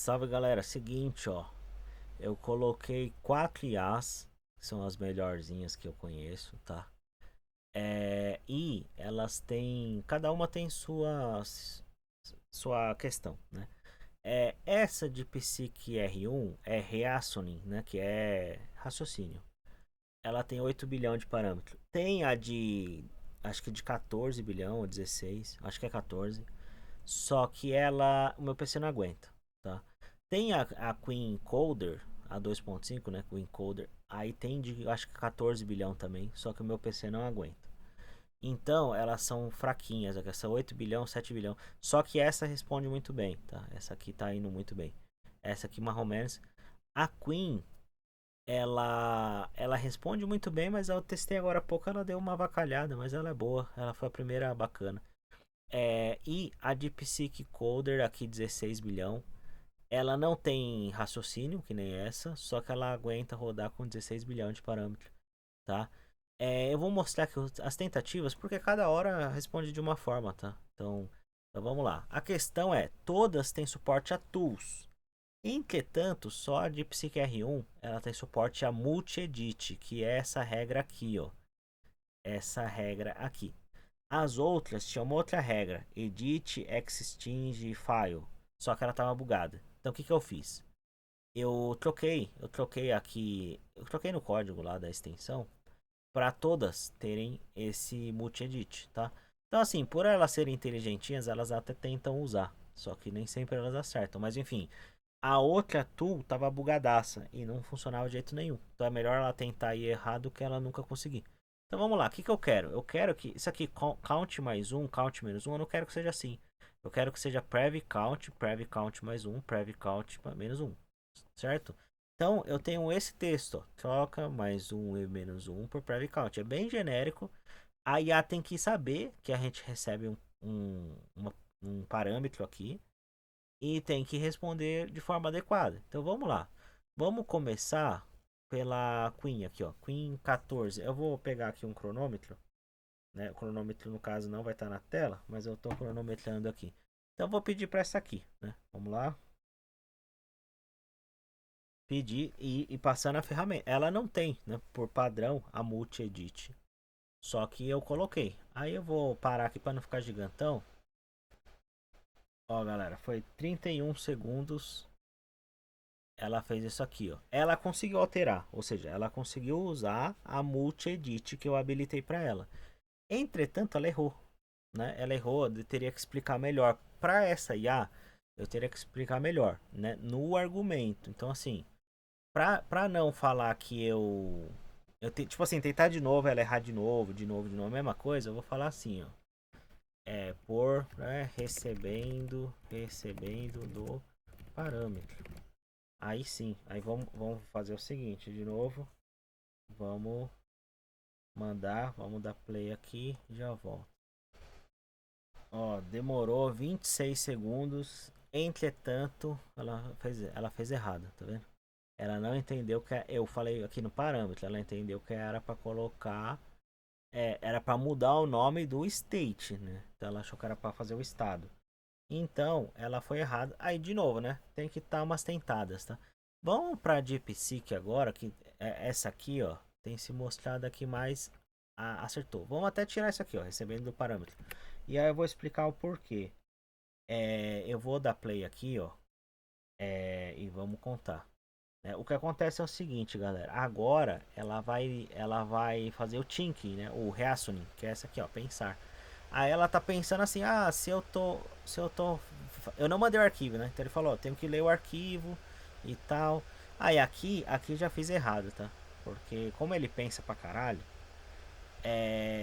Salve galera, seguinte ó, eu coloquei 4 IAs, que são as melhorzinhas que eu conheço, tá? E elas têm, cada uma tem sua questão, né? Essa de Psique R1 é Reasoning, né? Que é raciocínio. Ela tem 8 bilhão de parâmetros. Tem a de, acho que de 14 bilhão ou 16, acho que é 14. Só que o meu PC não aguenta, tá? Tem a Queen Encoder, a 2.5, né? Queen Encoder. Aí tem de, acho que 14 bilhão também, só que o meu PC não aguenta. Então, elas são fraquinhas, essa 8 bilhão, 7 bilhão. Só que essa responde muito bem, tá? Essa aqui tá indo muito bem. Essa aqui, mais ou menos. A Queen, ela responde muito bem, mas eu testei agora há pouco, ela deu uma avacalhada, mas ela é boa. Ela foi a primeira bacana. E a DeepSeek Coder, aqui 16 bilhão, ela não tem raciocínio, que nem essa, só que ela aguenta rodar com 16 bilhão de parâmetros, tá? Eu vou mostrar aqui as tentativas, porque cada hora responde de uma forma, tá? Então vamos lá. A questão é, todas têm suporte a tools. Entretanto, só a DeepSeek R1, ela tem suporte a multi-edit, que é essa regra aqui, ó. Essa regra aqui. As outras tinham uma outra regra, edit extingue file, só que ela estava bugada. Então o que eu fiz? Eu troquei aqui, eu troquei no código lá da extensão para todas terem esse multi-edit, tá? Então assim, por elas serem inteligentinhas, elas até tentam usar, só que nem sempre elas acertam. Mas enfim, a outra tool tava bugadaça e não funcionava de jeito nenhum. Então é melhor ela tentar ir errado do que ela nunca conseguir. Então vamos lá, o que eu quero? Eu quero que isso aqui count mais um, count menos um, eu não quero que seja assim. Eu quero que seja prev count mais um, prev count menos um, certo? Então eu tenho esse texto, ó, troca mais um e menos um por prev count. É bem genérico. A IA tem que saber que a gente recebe um parâmetro aqui e tem que responder de forma adequada. Então vamos lá. Vamos começar pela Queen aqui, ó. Queen 14. Eu vou pegar aqui um cronômetro, né? O cronômetro no caso não vai estar na tela, mas eu estou cronometrando aqui. Então eu vou pedir para essa aqui, né? Vamos lá. Pedir e passar na ferramenta. Ela não tem, né? Por padrão, a multi-edit. Só que eu coloquei. Aí eu vou parar aqui para não ficar gigantão. Ó, galera, foi 31 segundos. Ela fez isso aqui, ó. Ela conseguiu alterar, ou seja, ela conseguiu usar a multi-edit que eu habilitei para ela. Entretanto, ela errou, né? Ela errou, eu teria que explicar melhor. Para essa IA, eu teria que explicar melhor, né? No argumento. Então, assim, para não falar que tipo assim, tentar de novo, ela errar de novo, a mesma coisa, eu vou falar assim, ó. Recebendo do parâmetro. Aí sim, aí vamos fazer o seguinte, de novo, vamos vamos dar play aqui, já volto. Ó, demorou 26 segundos, entretanto, ela fez errado, tá vendo? Ela não entendeu que eu falei aqui no parâmetro, ela entendeu que era para colocar, era para mudar o nome do state, né? Então ela achou que era para fazer o estado. Então, ela foi errada. Aí, de novo, né? Tem que dar umas tentadas, tá? Vamos para DeepSeek agora, que essa aqui, ó, tem se mostrado aqui mais acertou. Vamos até tirar isso aqui, ó, recebendo do parâmetro. E aí eu vou explicar o porquê. Eu vou dar play aqui, ó, e vamos contar. O que acontece é o seguinte, galera. Agora ela vai fazer o thinking, né? O reasoning, que é essa aqui, ó, pensar. Aí ela tá pensando assim, eu não mandei o arquivo, né? Então ele falou, ó, tenho que ler o arquivo e tal. Aí aqui já fiz errado, tá? Porque como ele pensa pra caralho,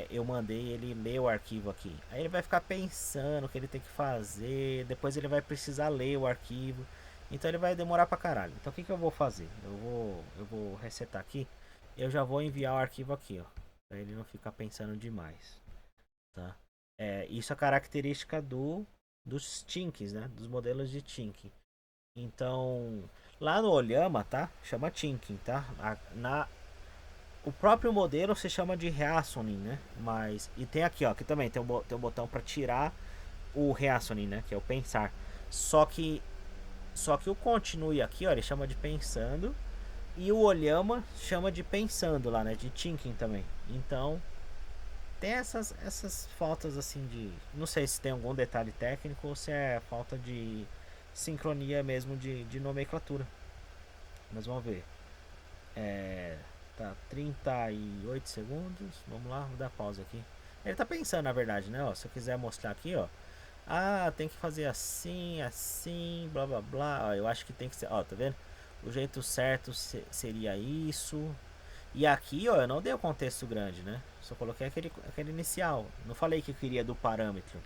eu mandei ele ler o arquivo aqui. Aí ele vai ficar pensando o que ele tem que fazer, depois ele vai precisar ler o arquivo. Então ele vai demorar pra caralho. Então o que eu vou fazer? Eu vou resetar aqui. Eu já vou enviar o arquivo aqui, ó. Pra ele não ficar pensando demais, tá? Isso é característica dos tinks, né? Dos modelos de tink. Então, lá no Olhama, tá? Chama tinking, tá? O próprio modelo se chama de reasoning, né? Mas e tem aqui, ó, que também tem um botão para tirar o reasoning, né? Que é o pensar. Só que Só que o continue aqui, ó, ele chama de pensando. E o olhama chama de pensando lá, né? De thinking também. Então, tem essas faltas assim de. Não sei se tem algum detalhe técnico ou se é falta de sincronia mesmo de nomenclatura. Mas vamos ver. Tá, 38 segundos. Vamos lá, vou dar pausa aqui. Ele tá pensando, na verdade, né? Ó, se eu quiser mostrar aqui, ó. Ah, tem que fazer assim, assim, blá blá blá. Ó, eu acho que tem que ser. Ó, tá vendo? O jeito certo seria isso. E aqui, ó, eu não dei o contexto grande, né? Só coloquei aquele inicial. Não falei que eu queria do parâmetro.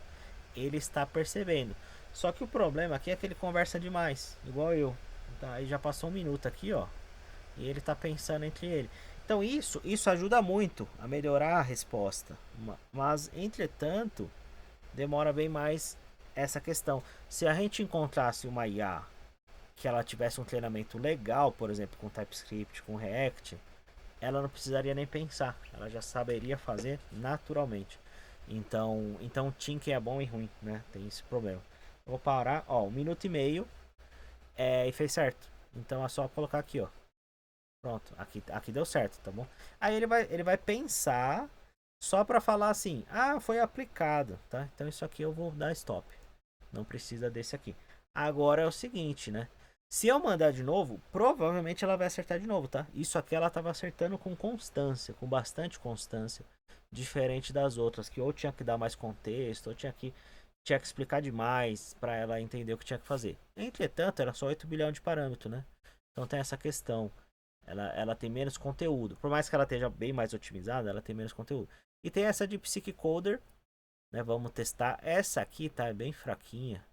Ele está percebendo. Só que o problema aqui é que ele conversa demais, igual eu. Tá, aí já passou um minuto aqui, ó. E ele está pensando entre ele. Então isso ajuda muito a melhorar a resposta. Mas, entretanto, demora bem mais essa questão. Se a gente encontrasse uma IA que ela tivesse um treinamento legal, por exemplo, com TypeScript, com React, ela não precisaria nem pensar, ela já saberia fazer naturalmente. Então Thinking é bom e ruim, né? Tem esse problema. Eu vou parar, ó, 1 minuto e meio e fez certo. Então é só colocar aqui, ó. Pronto, aqui deu certo, tá bom? Aí ele vai pensar só para falar assim: "Ah, foi aplicado", tá? Então isso aqui eu vou dar stop. Não precisa desse aqui. Agora é o seguinte, né? Se eu mandar de novo, provavelmente ela vai acertar de novo, tá? Isso aqui ela estava acertando com constância, com bastante constância, diferente das outras, que ou tinha que dar mais contexto, ou tinha que explicar demais para ela entender o que tinha que fazer. Entretanto, era só 8 bilhões de parâmetros, né? Então tem essa questão. Ela tem menos conteúdo. Por mais que ela esteja bem mais otimizada, ela tem menos conteúdo. E tem essa de Psycoder, né? Vamos testar. Essa aqui tá bem fraquinha.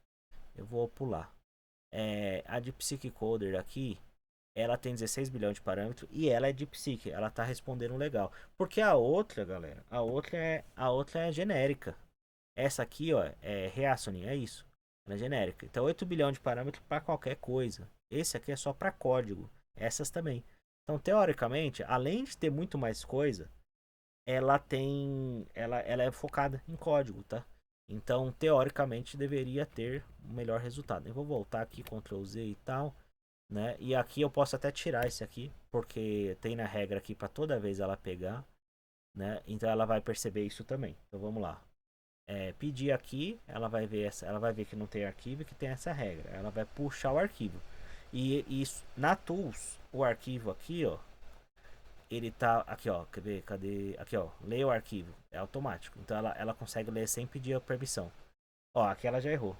Eu vou pular. A de Psycoder aqui, ela tem 16 bilhões de parâmetros e ela é de Psyche. Ela tá respondendo legal. Porque a outra, galera, a outra é genérica. Essa aqui, ó, é Reasoning, é isso. Ela é genérica. Então 8 bilhões de parâmetros para qualquer coisa. Esse aqui é só para código. Essas também. Então, teoricamente, além de ter muito mais coisa, ela é focada em código, tá? Então, teoricamente, deveria ter um melhor resultado. Eu vou voltar aqui, Ctrl Z e tal, né? E aqui eu posso até tirar esse aqui, porque tem na regra aqui para toda vez ela pegar, né? Então ela vai perceber isso também. Então vamos lá. Pedir aqui, ela vai ver que não tem arquivo e que tem essa regra. Ela vai puxar o arquivo. E isso na Tools, o arquivo aqui, ó, ele tá aqui, ó, quer ver? Cadê? Aqui, ó, leia o arquivo, é automático. Então ela consegue ler sem pedir a permissão. Ó, aqui ela já errou.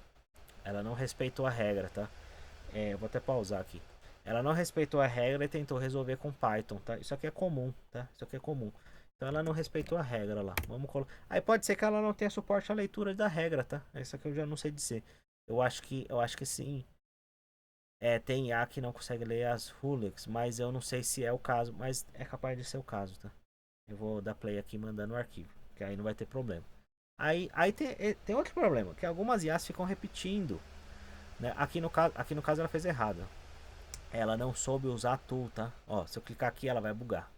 Ela não respeitou a regra, tá? Eu vou até pausar aqui. Ela não respeitou a regra e tentou resolver com Python, tá? Isso aqui é comum, tá? Isso aqui é comum. Então ela não respeitou a regra lá. Vamos colocar. Aí pode ser que ela não tenha suporte à leitura da regra, tá? Isso aqui eu já não sei dizer. Eu acho que sim. Tem IA que não consegue ler as rulex, mas eu não sei se é o caso, mas é capaz de ser o caso, tá? Eu vou dar play aqui mandando o arquivo, que aí não vai ter problema. Aí tem outro problema, que algumas IAs ficam repetindo, né? Aqui no caso ela fez errado. Ela não soube usar a tool, tá? Ó, se eu clicar aqui ela vai bugar.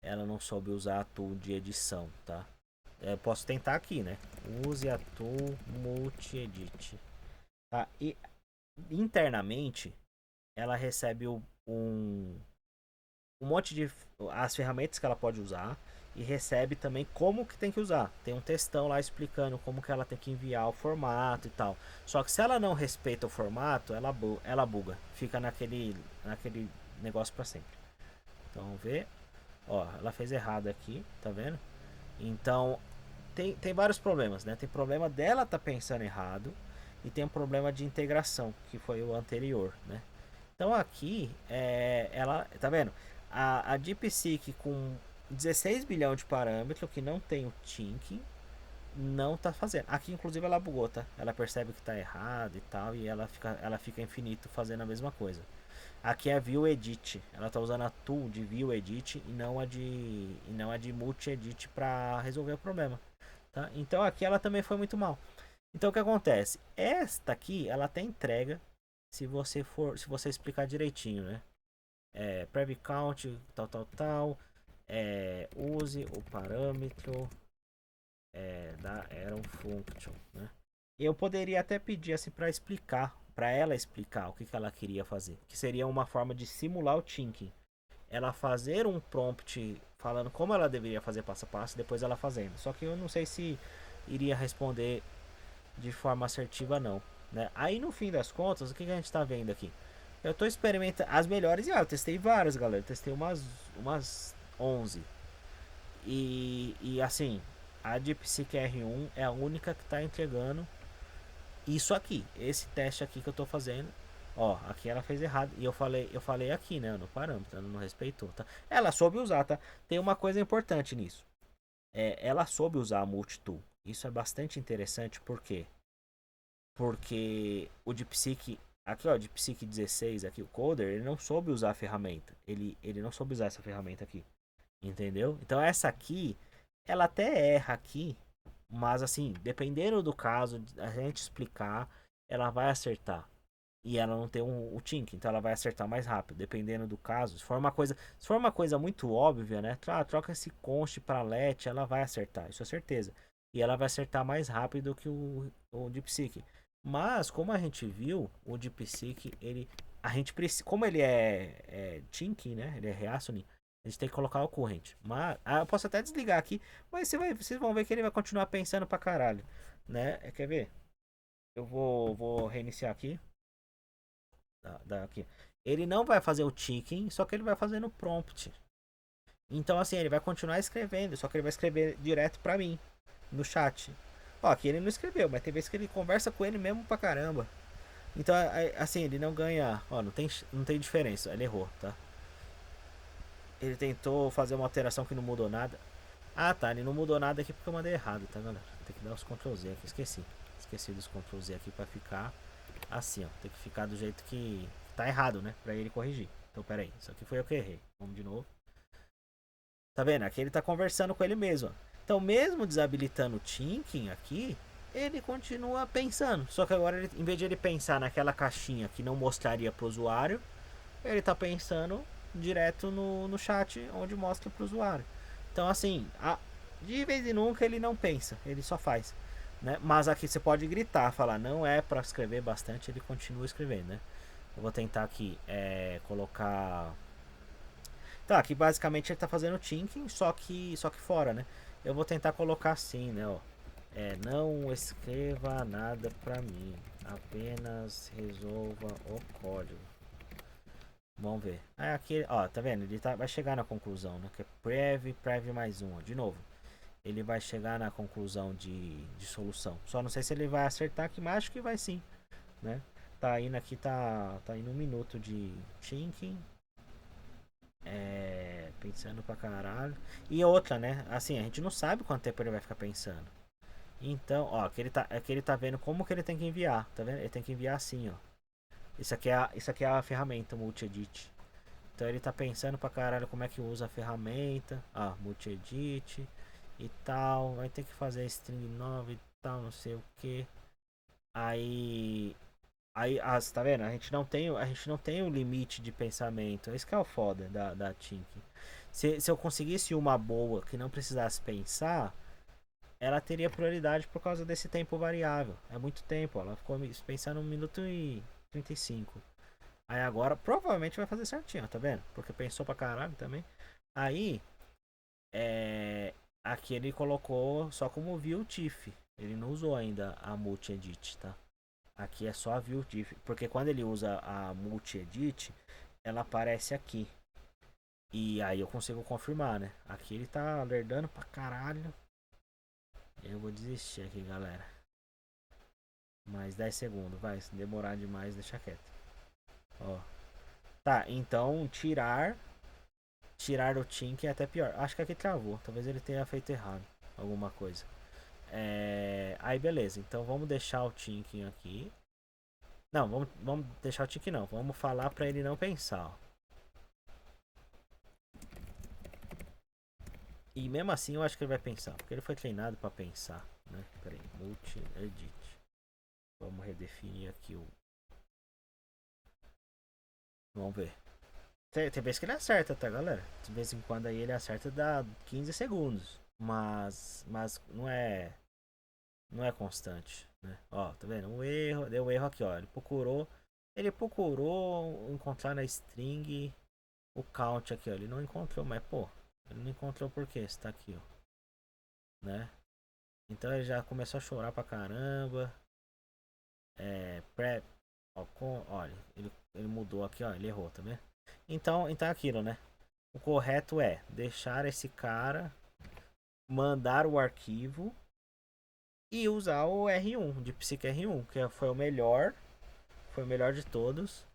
Ela não soube usar a tool de edição, tá? Posso tentar aqui, né? Use a tool multi-edit. Tá? E internamente ela recebe um monte de as ferramentas que ela pode usar e recebe também como que tem que usar. Tem um textão lá explicando como que ela tem que enviar o formato e tal. Só que se ela não respeita o formato, ela buga, fica naquele negócio para sempre. Então vamos ver, ó, ela fez errado aqui, tá vendo? Então tem vários problemas, né? Tem problema dela tá pensando errado e tem um problema de integração que foi o anterior, né? Então aqui, ela, tá vendo? A DeepSeek com 16 bilhões de parâmetros, que não tem o thinking, não tá fazendo. Aqui, inclusive, ela bugou, tá? Ela percebe que tá errado e tal, e ela fica infinito fazendo a mesma coisa. Aqui é View Edit. Ela tá usando a tool de View Edit e não a de Multi Edit para resolver o problema, tá? Então aqui ela também foi muito mal. Então o que acontece? Esta aqui, ela até entrega se você explicar direitinho, né? Private count, tal. Use o parâmetro da arrow function, né? Eu poderia até pedir assim para explicar para ela explicar o que, que ela queria fazer, que seria uma forma de simular o thinking. Ela fazer um prompt falando como ela deveria fazer passo a passo, depois ela fazendo. Só que eu não sei se iria responder de forma assertiva não, né? Aí no fim das contas, o que, que a gente está vendo aqui? Eu estou experimentando as melhores e eu testei várias, galera. Eu testei umas 11. E assim, a DeepSeek R1 é a única que está entregando isso aqui, esse teste aqui que eu tô fazendo. Ó, aqui ela fez errado. E eu falei aqui, né? No parâmetro, ela não respeitou, tá? Ela soube usar, tá? Tem uma coisa importante nisso. Ela soube usar a multitool. Isso é bastante interessante, por quê? Porque o DeepSeek, aqui ó, DeepSeek 16, aqui o coder, ele não soube usar a ferramenta. Ele não soube usar essa ferramenta aqui. Entendeu? Então essa aqui, ela até erra aqui, mas assim, dependendo do caso, a gente explicar, ela vai acertar. E ela não tem o tink, então ela vai acertar mais rápido, dependendo do caso. Se for uma coisa muito óbvia, né? Troca esse const para let, ela vai acertar, isso é certeza. E ela vai acertar mais rápido que o DeepSeek. Mas, como a gente viu, o DeepSeek, a gente precisa, como ele é thinking, né? Ele é reasoning, a gente tem que colocar o current. Mas, eu posso até desligar aqui, mas vocês vão ver que ele vai continuar pensando pra caralho, né? Quer ver? Eu vou reiniciar aqui. Aqui. Ele não vai fazer o ticking, só que ele vai fazer no prompt. Então, assim, ele vai continuar escrevendo, só que ele vai escrever direto pra mim, no chat. Ó, aqui ele não escreveu, mas tem vezes que ele conversa com ele mesmo pra caramba. Então, assim, ele não ganha. Ó, não tem diferença. Ele errou, tá? Ele tentou fazer uma alteração que não mudou nada. Ah, tá. Ele não mudou nada aqui porque eu mandei errado, tá, galera? Tem que dar os Ctrl Z aqui. Esqueci. Esqueci dos Ctrl Z aqui pra ficar assim, ó. Tem que ficar do jeito que tá errado, né? Pra ele corrigir. Então, pera aí. Isso aqui foi eu que errei. Vamos de novo. Tá vendo? Aqui ele tá conversando com ele mesmo, ó. Então, mesmo desabilitando o thinking aqui, ele continua pensando. Só que agora, em vez de ele pensar naquela caixinha que não mostraria pro usuário, ele tá pensando direto no chat, onde mostra pro usuário. Então, assim, de vez em nunca ele não pensa, ele só faz. Né? Mas aqui você pode gritar, falar, não é para escrever bastante, ele continua escrevendo, né? Eu vou tentar aqui colocar. Tá, aqui basicamente ele tá fazendo thinking, só que fora, né? Eu vou tentar colocar assim, né? Ó. Não escreva nada pra mim, apenas resolva o código. Vamos ver. Aqui, ó, tá vendo? Ele vai chegar na conclusão, né? Que é prev mais um, ó. De novo. Ele vai chegar na conclusão de solução. Só não sei se ele vai acertar aqui, mas acho que vai sim, né? Tá indo aqui, tá indo 1 minuto de thinking. Pensando pra caralho. E outra, né? Assim, a gente não sabe quanto tempo ele vai ficar pensando. Então, ó, aqui ele tá vendo como que ele tem que enviar, tá vendo? Ele tem que enviar assim, ó. Isso aqui é a ferramenta multi-edit. Então ele tá pensando pra caralho como é que usa a ferramenta. Ah, multi-edit e tal. Vai ter que fazer string nova e tal, não sei o que. Aí. Tá vendo? A gente não tem o limite de pensamento. Esse que é o foda da Tink. Se eu conseguisse uma boa que não precisasse pensar, ela teria prioridade por causa desse tempo variável. É muito tempo, ela ficou pensando 1 minuto e 35. Aí agora provavelmente vai fazer certinho, tá vendo? Porque pensou pra caralho também. Aí, aqui ele colocou só como view TIFF. Ele não usou ainda a multi-edit, tá? Aqui é só a view TIFF. Porque quando ele usa a multi-edit, ela aparece aqui. E aí eu consigo confirmar, né? Aqui ele tá lerdando pra caralho. Eu vou desistir aqui, galera. Mais 10 segundos, vai. Se demorar demais, deixa quieto. Ó. Tá, então tirar o Tink é até pior. Acho que aqui travou. Talvez ele tenha feito errado. Alguma coisa. Aí beleza. Então vamos deixar o Tink aqui. Não, vamos deixar o Tink não. Vamos falar pra ele não pensar. Ó. E mesmo assim eu acho que ele vai pensar. Porque ele foi treinado pra pensar. Né? Pera aí. Multi-edit. Vamos redefinir aqui o. Vamos ver. Tem vez que ele acerta, tá, galera? De vez em quando aí ele acerta dá 15 segundos. Mas não é. Não é constante, né? Ó, tá vendo? Um erro, deu um erro aqui, ó. Ele procurou encontrar na string o count aqui, ó. Ele não encontrou, mas pô, ele não encontrou por quê? Está aqui, ó, né? Então ele já começou a chorar pra caramba. Pré, ó, olha, ele mudou aqui, ó, ele errou, tá vendo? Então é aquilo, né? O correto é deixar esse cara mandar o arquivo e usar o R1 de Psique R1, que foi o melhor de todos.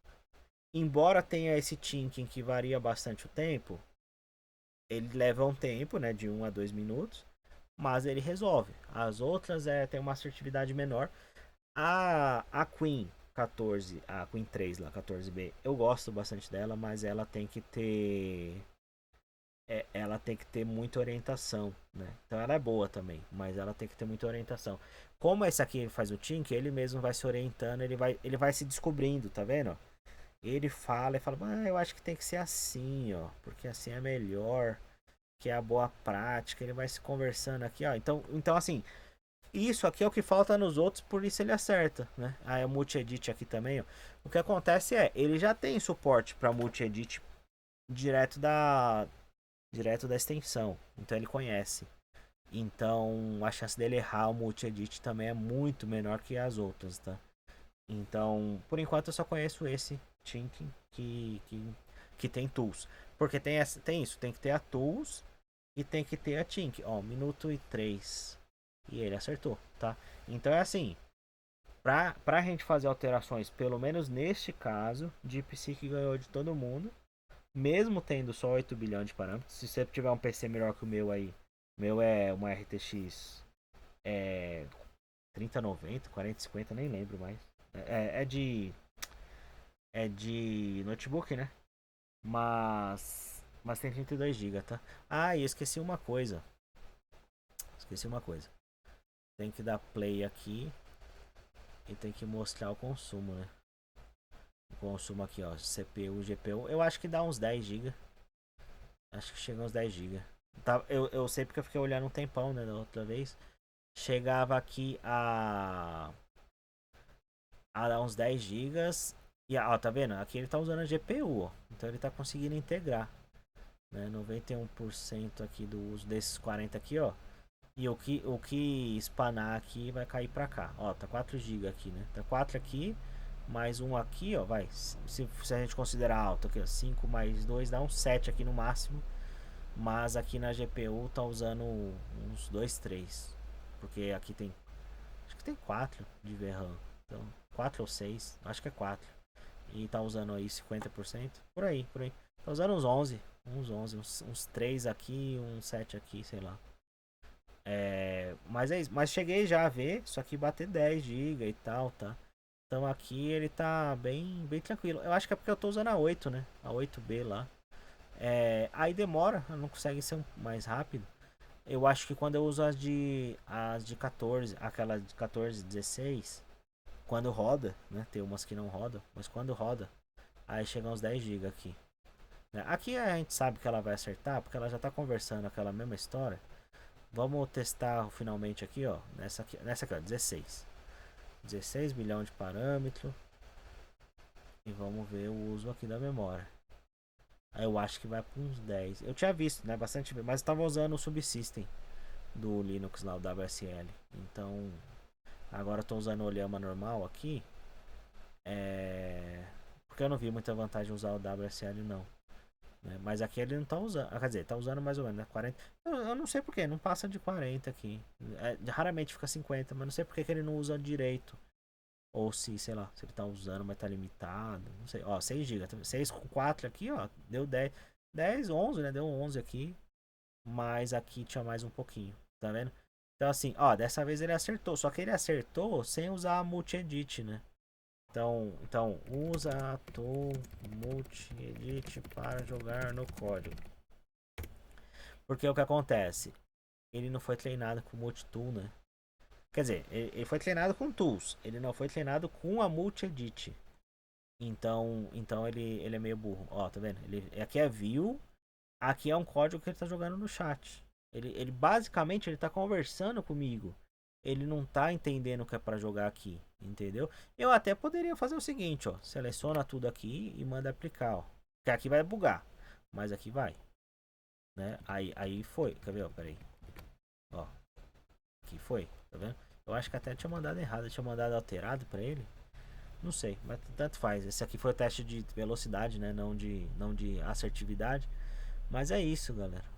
Embora tenha esse tinking que varia bastante o tempo, ele leva um tempo, né, de 1 a 2 minutos, mas ele resolve. As outras tem uma assertividade menor. A Queen 14, a Queen 3 lá, 14B, eu gosto bastante dela, mas ela tem que ter muita orientação, né? Então ela é boa também, mas ela tem que ter muita orientação. Como esse aqui faz o Tink, ele mesmo vai se orientando, ele vai se descobrindo, tá vendo? Ele fala e fala, eu acho que tem que ser assim, ó, porque assim é melhor, que é a boa prática. Ele vai se conversando aqui, ó. Então assim, isso aqui é o que falta nos outros, por isso ele acerta, né? Aí o multi-edit aqui também, ó. O que acontece ele já tem suporte para multi-edit direto da extensão, então ele conhece. Então a chance dele errar o multi-edit também é muito menor que as outras, tá? Então, por enquanto eu só conheço esse Thinking que tem tools. Porque tem isso, tem que ter a tools e tem que ter a Tink. Ó, 1 minuto e 3. E ele acertou, tá? Então é assim, pra gente fazer alterações, pelo menos neste caso, DeepSeek ganhou de todo mundo, mesmo tendo só 8 bilhões de parâmetros. Se você tiver um PC melhor que o meu aí, o meu é uma RTX 3090, 4050, nem lembro mais. É, é de notebook, né? Mas tem 32 GB, tá? Ah, e eu esqueci uma coisa. Tem que dar play aqui e tem que mostrar o consumo, né? O consumo aqui, ó, CPU, GPU. Eu acho que dá uns 10 GB. Acho que chega uns 10 GB. Tá, eu sei porque eu fiquei olhando um tempão, né, da outra vez. Chegava aqui a dar uns 10 GB. E ó, tá vendo? Aqui ele tá usando a GPU, ó. Então ele tá conseguindo integrar, né? 91% aqui do uso desses 40 aqui, ó. E o que espanar aqui vai cair pra cá. Ó, tá 4 GB aqui, né? Tá 4 aqui, mais um aqui, ó. Vai. Se a gente considerar alto aqui, ó. 5 mais 2 dá um 7 aqui no máximo. Mas aqui na GPU tá usando uns 2 3. Porque aqui tem. Acho que tem 4 de VRAM. Então, 4 ou 6. Acho que é 4. E tá usando aí 50%. Por aí, por aí. Tá usando uns 11. Uns 3 aqui, uns 7 aqui, sei lá. Mas é isso. Mas cheguei já a ver. Só que bater 10 GB e tal, tá? Então aqui ele tá bem tranquilo. Eu acho que é porque eu tô usando a 8, né? A 8B lá. Aí demora, não consegue ser mais rápido. Eu acho que quando eu uso as de 14, aquela de 14, 16, quando roda, né? Tem umas que não rodam, mas quando roda, aí chega uns 10 GB aqui. Aqui a gente sabe que ela vai acertar, porque ela já tá conversando aquela mesma história. Vamos testar finalmente aqui, ó. Nessa aqui, ó, 16. 16 bilhão de parâmetro. E vamos ver o uso aqui da memória. Aí eu acho que vai para uns 10. Eu tinha visto, né? Bastante, mas eu tava usando o subsystem do Linux lá, o WSL. Então, agora eu tô usando o Llama normal aqui. Porque eu não vi muita vantagem usar o WSL não. Né? Mas aqui ele não tá usando. Quer dizer, tá usando mais ou menos, né? 40. Eu não sei porquê, não passa de 40 aqui. Raramente fica 50, mas não sei porque que ele não usa direito. Ou se, sei lá, se ele tá usando, mas tá limitado. Não sei. Ó, 6 GB. 6 com 4 aqui, ó. Deu 10. 10, 11, né? Deu 11 aqui. Mas aqui tinha mais um pouquinho. Tá vendo? Então, assim, ó, dessa vez ele acertou. Só que ele acertou sem usar a multi-edit, né? Então usa a tool multi-edit para jogar no código. Porque o que acontece? Ele não foi treinado com multi-tool, né? Quer dizer, ele foi treinado com tools. Ele não foi treinado com a multi-edit. Então ele é meio burro. Ó, tá vendo? Aqui é view. Aqui é um código que ele tá jogando no chat. Ele basicamente ele tá conversando comigo. ele não tá entendendo que é para jogar aqui, entendeu? Eu até poderia fazer o seguinte, ó, seleciona tudo aqui e manda aplicar, ó. Que aqui vai bugar, mas aqui vai, né? Aí foi, quer ver, ó, peraí. Ó, aqui foi, tá vendo? Eu acho que até tinha mandado errado, tinha mandado alterado para ele. Não sei, mas tanto faz. Esse aqui foi o teste de velocidade, né? Não de assertividade. Mas é isso, galera.